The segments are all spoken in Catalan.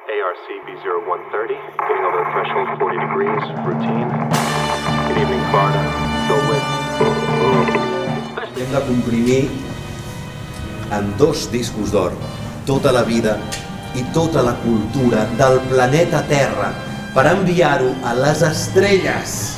ARC B0130, getting over the threshold 40 degrees, routine. Good evening, Florida. Go with. Hem de comprimir en 2 discos d'or tota la vida i tota la cultura del planeta Terra per enviar-ho a les estrelles.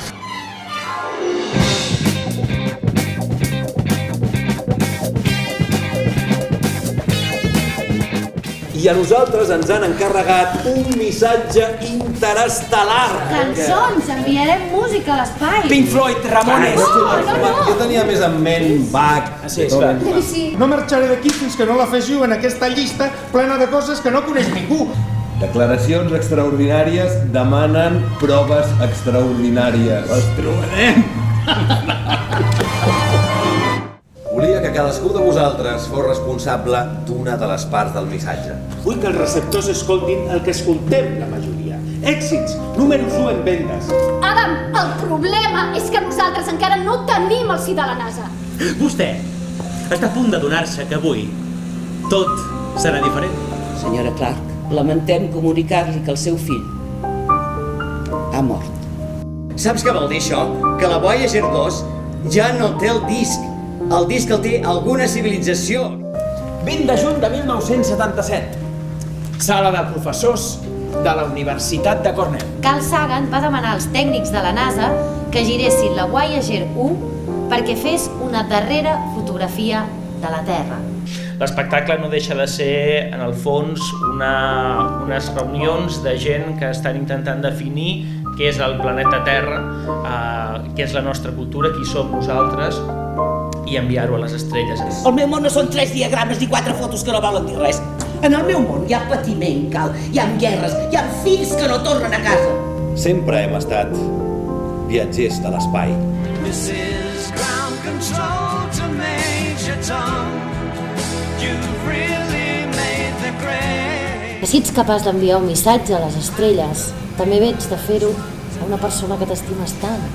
I a nosaltres ens han encarregat un missatge interestel·lar. Cançons, enviarem música a l'espai. Pink Floyd, Ramones. Jo tenia més en ment Bach. Sí, clar. No marxaré d'aquí fins que no l'afegiu en aquesta llista plena de coses que no coneix ningú. Declaracions extraordinàries demanen proves extraordinàries. Les trobarem. Volia que cadascú de vosaltres fos responsable d'una de les parts del missatge. Vull que els receptors escoltin el que escoltem la majoria. Èxits, números 1 en vendes. Adam, el problema és que nosaltres encara no tenim el sí de la NASA. Vostè està a punt d'adonar-se que avui tot serà diferent. Senyora Clark, lamentem comunicar-li que el seu fill ha mort. Saps què vol dir això? Que la Voyager 2 ja no té el disc. El disc el té alguna civilització. 20 de juny de 1977. Sala de professors de la Universitat de Cornell. Carl Sagan va demanar als tècnics de la NASA que giressin la Voyager 1 perquè fes una darrera fotografia de la Terra. L'espectacle no deixa de ser, en el fons, unes reunions de gent que estan intentant definir què és el planeta Terra, què és la nostra cultura, qui som nosaltres, i enviar-ho a les estrelles. El meu món no són 3 diagrames ni 4 fotos que no volen dir res. En el meu món hi ha patiment, Cal, hi ha guerres, hi ha fills que no tornen a casa. Sempre hem estat viatgers de l'espai. This is ground control to Major Tom. You've really made the grade. Si ets capaç d'enviar un missatge a les estrelles, també veig de fer-ho a una persona que t'estimes tant.